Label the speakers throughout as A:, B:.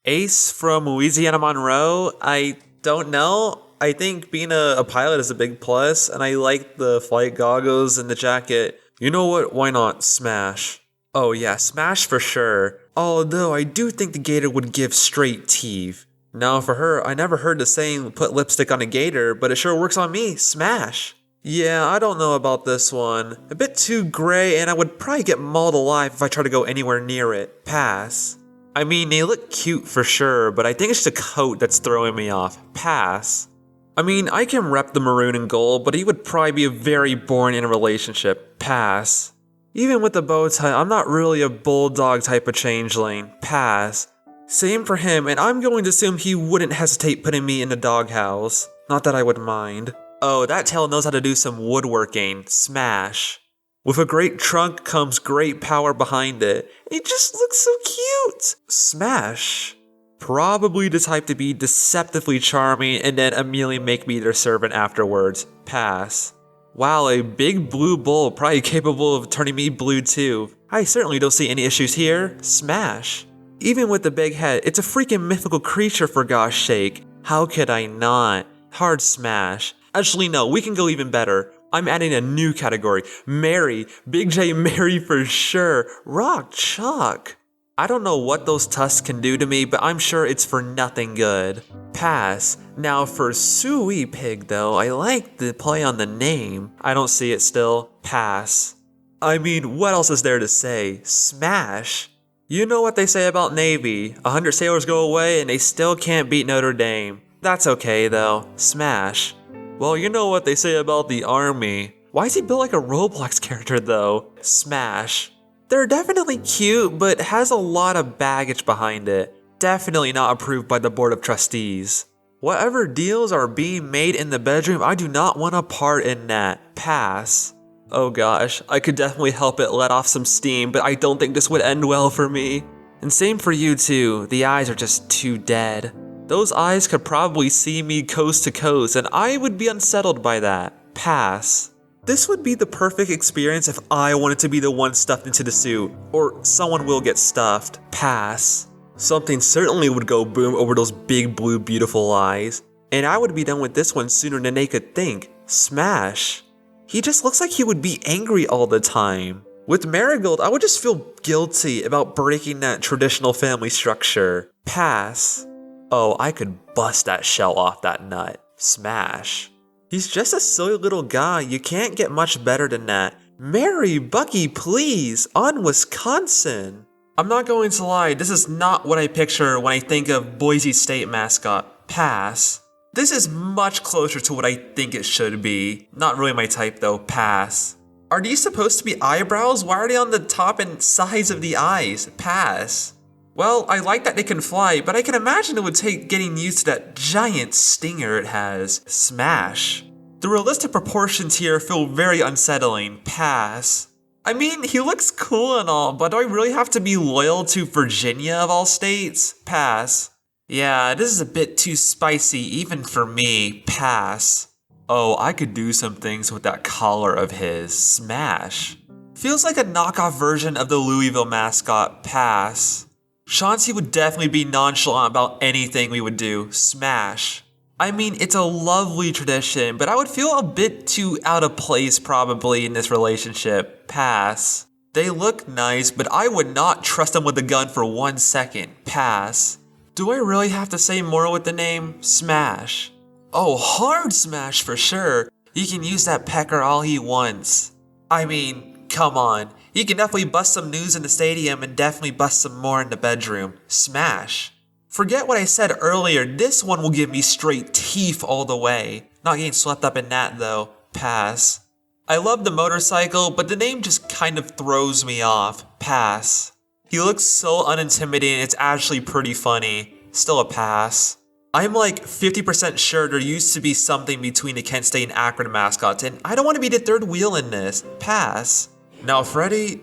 A: Ace from Louisiana Monroe? I don't know. I think being a pilot is a big plus, and I like the flight goggles and the jacket. You know what? Why not Smash? Oh yeah, Smash for sure. Although I do think the gator would give straight teeth. Now for her, I never heard the saying put lipstick on a gator, but it sure works on me. Smash. Yeah, I don't know about this one. A bit too gray, and I would probably get mauled alive if I tried to go anywhere near it. Pass. I mean, they look cute for sure, but I think it's the coat that's throwing me off. Pass. I mean, I can rep the maroon and gold, but he would probably be very boring in a relationship. Pass. Even with the bow tie, I'm not really a bulldog type of changeling. Pass. Same for him, and I'm going to assume he wouldn't hesitate putting me in the doghouse. Not that I would mind. Oh, that tail knows how to do some woodworking. Smash. With a great trunk comes great power behind it. He just looks so cute. Smash. Probably the type to be deceptively charming and then immediately make me their servant afterwards. Pass. Wow, a big blue bull probably capable of turning me blue too. I certainly don't see any issues here. Smash. Even with the big head, it's a freaking mythical creature for gosh sake. How could I not? Hard smash. Actually no, we can go even better. I'm adding a new category. Mary. Big J Mary for sure. Rock chalk. I don't know what those tusks can do to me, but I'm sure it's for nothing good. Pass. Now for Suey Pig though, I like the play on the name. I don't see it still. Pass. I mean, what else is there to say? Smash. You know what they say about Navy. 100 sailors go away and they still can't beat Notre Dame. That's okay though. Smash. Well, you know what they say about the Army. Why is he built like a Roblox character though? Smash. They're definitely cute, but has a lot of baggage behind it. Definitely not approved by the Board of Trustees. Whatever deals are being made in the bedroom, I do not want a part in that. Pass. Oh gosh, I could definitely help it let off some steam, but I don't think this would end well for me. And same for you too, the eyes are just too dead. Those eyes could probably see me coast to coast, and I would be unsettled by that. Pass. This would be the perfect experience if I wanted to be the one stuffed into the suit, or someone will get stuffed. Pass. Something certainly would go boom over those big blue beautiful eyes, and I would be done with this one sooner than they could think. Smash. He just looks like he would be angry all the time. With Marigold, I would just feel guilty about breaking that traditional family structure. Pass. Oh, I could bust that shell off that nut. Smash. He's just a silly little guy, you can't get much better than that. Mary Bucky, please, on Wisconsin. I'm not going to lie, this is not what I picture when I think of Boise State mascot. Pass. This is much closer to what I think it should be. Not really my type though. Pass. Are these supposed to be eyebrows? Why are they on the top and sides of the eyes? Pass. Well, I like that they can fly, but I can imagine it would take getting used to that giant stinger it has. Smash. The realistic proportions here feel very unsettling. Pass. I mean, he looks cool and all, but do I really have to be loyal to Virginia of all states? Pass. Yeah, this is a bit too spicy even for me. Pass. Oh, I could do some things with that collar of his. Smash. Feels like a knockoff version of the Louisville mascot. Pass. Chauncey would definitely be nonchalant about anything we would do. Smash. I mean, it's a lovely tradition, but I would feel a bit too out of place probably in this relationship. Pass. They look nice, but I would not trust them with a gun for 1 second. Pass. Do I really have to say more with the name? Smash. Oh, hard smash for sure. He can use that pecker all he wants. I mean, come on. He can definitely bust some news in the stadium and definitely bust some more in the bedroom. Smash. Forget what I said earlier, this one will give me straight teeth all the way. Not getting swept up in that though. Pass. I love the motorcycle, but the name just kind of throws me off. Pass. He looks so unintimidating, it's actually pretty funny. Still a pass. I'm like 50% sure there used to be something between the Kent State and Akron mascots, and I don't want to be the third wheel in this. Pass. Now Freddy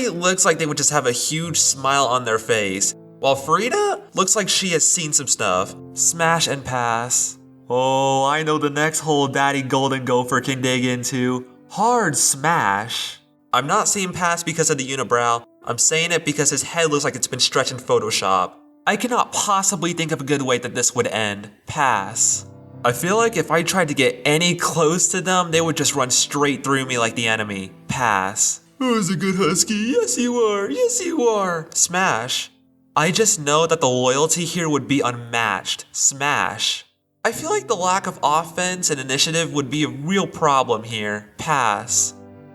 A: looks like they would just have a huge smile on their face, while Frida looks like she has seen some stuff. Smash and pass. Oh, I know the next hole Daddy Golden Gopher can dig into. Hard smash. I'm not saying pass because of the unibrow. I'm saying it because his head looks like it's been stretched in Photoshop. I cannot possibly think of a good way that this would end. Pass. I feel like if I tried to get any close to them, they would just run straight through me like the enemy. Pass. Who's a good husky? Yes you are. Yes you are. Smash. I just know that the loyalty here would be unmatched. Smash. I feel like the lack of offense and initiative would be a real problem here. Pass.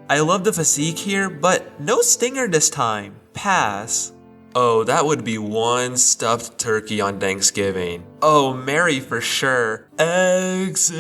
A: I love the physique here, but no stinger this time. Pass. Oh, that would be one stuffed turkey on Thanksgiving. Oh, Mary for sure. Excellent.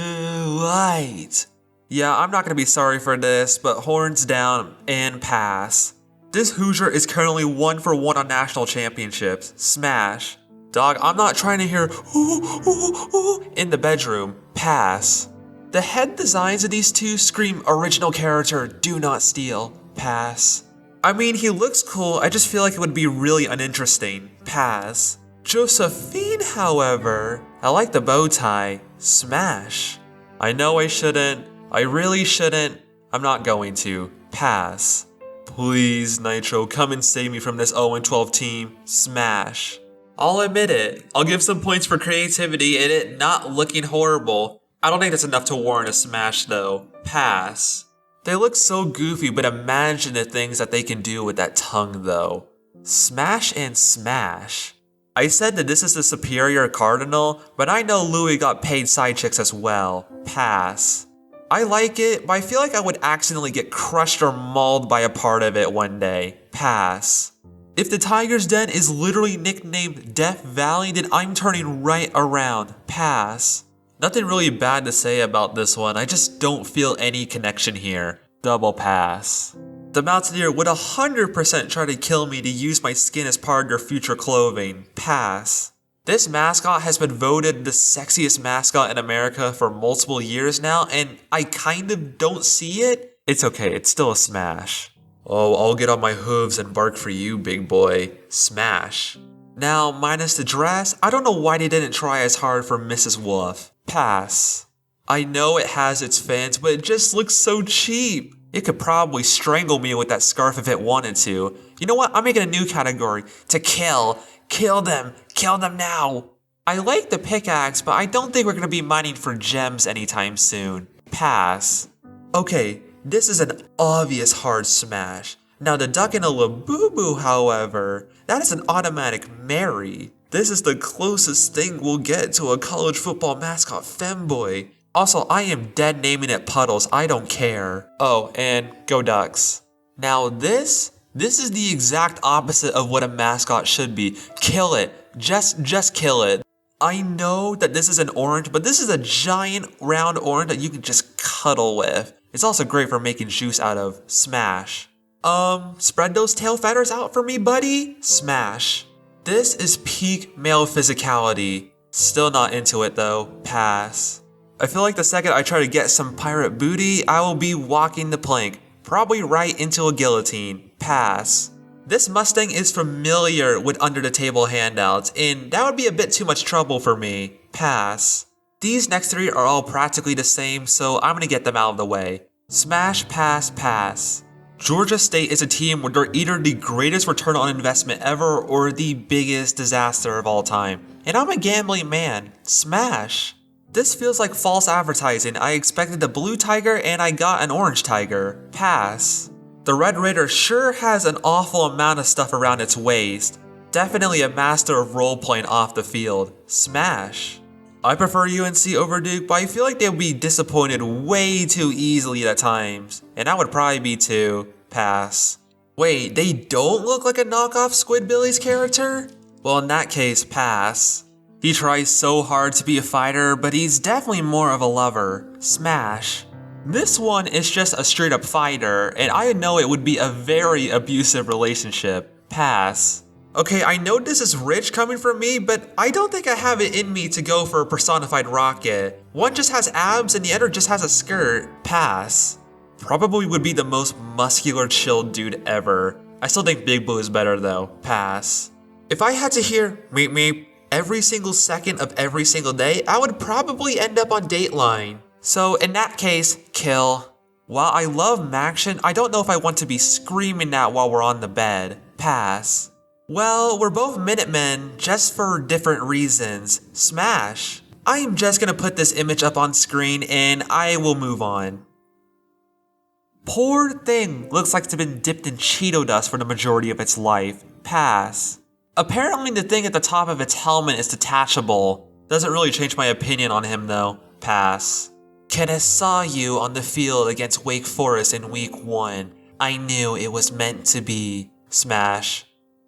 A: Yeah, I'm not gonna be sorry for this, but horns down and pass. This Hoosier is currently 1-for-1 on national championships. Smash. Dog, I'm not trying to hear ooh in the bedroom. Pass. The head designs of these two scream original character, do not steal. Pass. I mean, he looks cool, I just feel like it would be really uninteresting. Pass. Josephine, however, I like the bow tie. Smash. I know I shouldn't. I really shouldn't. I'm not going to. Pass. Please, Nitro, come and save me from this 0-12 team. Smash. I'll admit it. I'll give some points for creativity and it not looking horrible. I don't think that's enough to warrant a smash though. Pass. They look so goofy, but imagine the things that they can do with that tongue though. Smash and smash. I said that this is the superior cardinal, but I know Louis got paid side chicks as well. Pass. I like it, but I feel like I would accidentally get crushed or mauled by a part of it one day. Pass. If the Tiger's Den is literally nicknamed Death Valley, then I'm turning right around. Pass. Nothing really bad to say about this one, I just don't feel any connection here. Double pass. The Mountaineer would 100% try to kill me to use my skin as part of their future clothing. Pass. This mascot has been voted the sexiest mascot in America for multiple years now, and I kind of don't see it. It's okay, it's still a smash. Oh, I'll get on my hooves and bark for you, big boy. Smash. Now, minus the dress, I don't know why they didn't try as hard for Mrs. Wolf. Pass. I know it has its fans, but it just looks so cheap. It could probably strangle me with that scarf if it wanted to. You know what? I'm making a new category. To kill. Kill them. Kill them now. I like the pickaxe, but I don't think we're going to be mining for gems anytime soon. Pass. Okay, this is an obvious hard smash. Now the duck and a Labubu, however, that is an automatic marry. This is the closest thing we'll get to a college football mascot femboy. Also, I am dead naming it Puddles, I don't care. Oh, and go Ducks. Now this is the exact opposite of what a mascot should be. Kill it. Just kill it. I know that this is an orange, but this is a giant round orange that you can just cuddle with. It's also great for making juice out of. Smash. Spread those tail feathers out for me, buddy. Smash. This is peak male physicality. Still not into it though. Pass. I feel like the second I try to get some pirate booty, I will be walking the plank. Probably right into a guillotine. Pass. This Mustang is familiar with under the table handouts, and that would be a bit too much trouble for me. Pass. These next three are all practically the same, so I'm gonna get them out of the way. Smash, pass, pass. Georgia State is a team where they're either the greatest return on investment ever or the biggest disaster of all time. And I'm a gambling man. Smash. This feels like false advertising. I expected a blue tiger and I got an orange tiger. Pass. The Red Raider sure has an awful amount of stuff around its waist. Definitely a master of role-playing off the field. Smash. I prefer UNC over Duke, but I feel like they would be disappointed way too easily at times. And I would probably be too. Pass. Wait, they don't look like a knockoff Squidbillies character? Well, in that case, pass. He tries so hard to be a fighter, but he's definitely more of a lover. Smash. This one is just a straight up fighter, and I know it would be a very abusive relationship. Pass. Okay, I know this is rich coming from me, but I don't think I have it in me to go for a personified rocket. One just has abs and the other just has a skirt. Pass. Probably would be the most muscular chilled dude ever. I still think Big Blue is better though. Pass. If I had to hear meep meep every single second of every single day, I would probably end up on Dateline. So in that case, kill. While I love Maction, I don't know if I want to be screaming that while we're on the bed. Pass. Well, we're both Minutemen, just for different reasons. Smash. I am just gonna put this image up on screen and I will move on. Poor thing looks like it's been dipped in Cheeto dust for the majority of its life. Pass. Apparently the thing at the top of its helmet is detachable. Doesn't really change my opinion on him though. Pass. Kid, I saw you on the field against Wake Forest in week 1. I knew it was meant to be. Smash.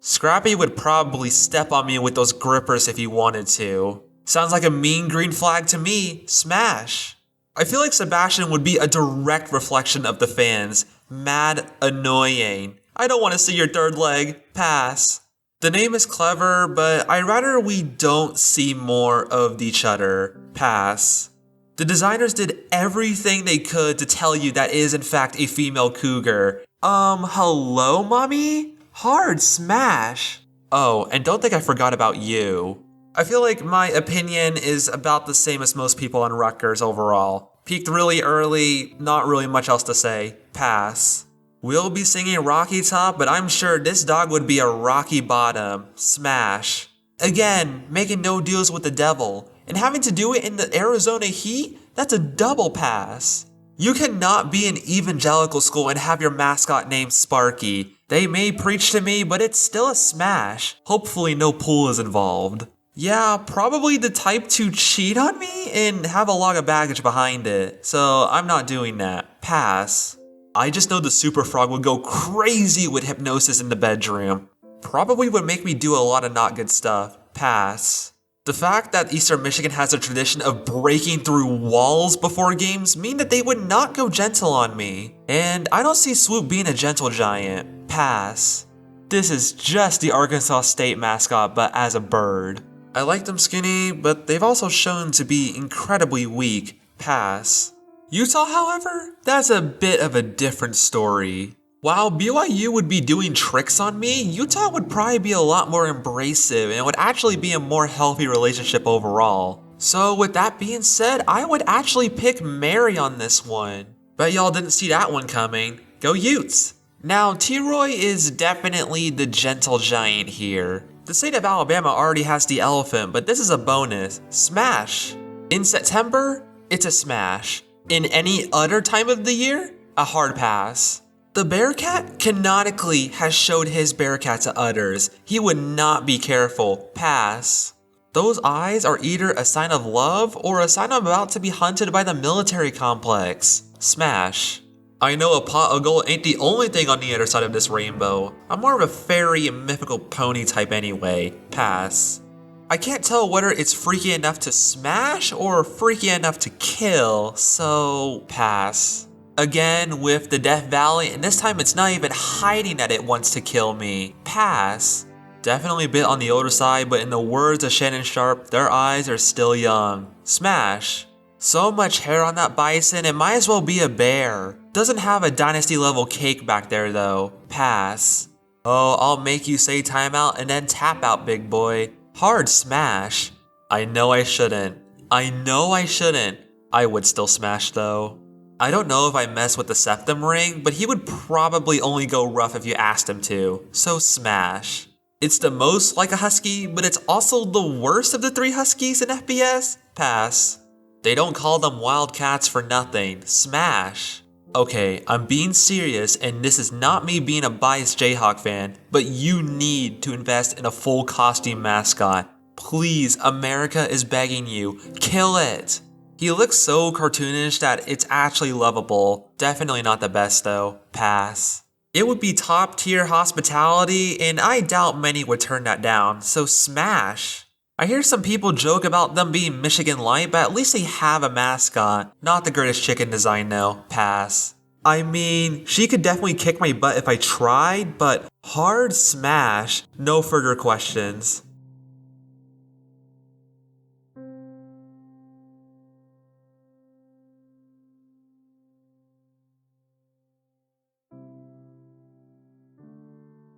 A: Scrappy would probably step on me with those grippers if he wanted to. Sounds like a mean green flag to me. Smash. I feel like Sebastian would be a direct reflection of the fans. Mad annoying. I don't want to see your third leg. Pass. The name is clever, but I'd rather we don't see more of each other. Pass. The designers did everything they could to tell you that is in fact a female cougar. Hello, mommy? Hard smash. Oh, and don't think I forgot about you. I feel like my opinion is about the same as most people on Rutgers overall. Peaked really early, not really much else to say. Pass. We'll be singing Rocky Top, but I'm sure this dog would be a rocky bottom. Smash. Again, making no deals with the devil, and having to do it in the Arizona heat? That's a double pass. You cannot be an evangelical school and have your mascot named Sparky. They may preach to me, but it's still a smash. Hopefully no pool is involved. Yeah, probably the type to cheat on me and have a lot of baggage behind it, so I'm not doing that. Pass. I just know the Super Frog would go crazy with hypnosis in the bedroom. Probably would make me do a lot of not good stuff. Pass. The fact that Eastern Michigan has a tradition of breaking through walls before games mean that they would not go gentle on me. And I don't see Swoop being a gentle giant. Pass. This is just the Arkansas State mascot, but as a bird. I like them skinny, but they've also shown to be incredibly weak. Pass. Utah, however, that's a bit of a different story. While BYU would be doing tricks on me, Utah would probably be a lot more embracive and it would actually be a more healthy relationship overall. So with that being said, I would actually pick Mary on this one. Bet y'all didn't see that one coming. Go Utes! Now, T-Roy is definitely the gentle giant here. The state of Alabama already has the elephant, but this is a bonus. Smash! In September, it's a smash. In any other time of the year, a hard pass. The Bearcat canonically has showed his Bearcat to others. He would not be careful. Pass. Those eyes are either a sign of love or a sign I'm about to be hunted by the military complex. Smash. I know a pot of gold ain't the only thing on the other side of this rainbow. I'm more of a fairy and mythical pony type anyway. Pass. I can't tell whether it's freaky enough to smash or freaky enough to kill, so pass. Again with the Death Valley, and this time it's not even hiding that it wants to kill me. Pass. Definitely a bit on the older side, but in the words of Shannon Sharp, their eyes are still young. Smash. So much hair on that bison, it might as well be a bear. Doesn't have a dynasty level cake back there though. Pass. Oh, I'll make you say timeout and then tap out, big boy. Hard smash. I know I shouldn't. I would still smash though. I don't know if I mess with the septum ring, but he would probably only go rough if you asked him to. So smash. It's the most like a husky, but it's also the worst of the 3 huskies in FBS. Pass. They don't call them wildcats for nothing. Smash. Okay, I'm being serious and this is not me being a biased Jayhawk fan, but you need to invest in a full costume mascot. Please, America is begging you, kill it. He looks so cartoonish that it's actually lovable. Definitely not the best though. Pass. It would be top tier hospitality and I doubt many would turn that down, so smash. I hear some people joke about them being Michigan Light, but at least they have a mascot. Not the greatest chicken design though. Pass. I mean, she could definitely kick my butt if I tried, but hard smash. No further questions.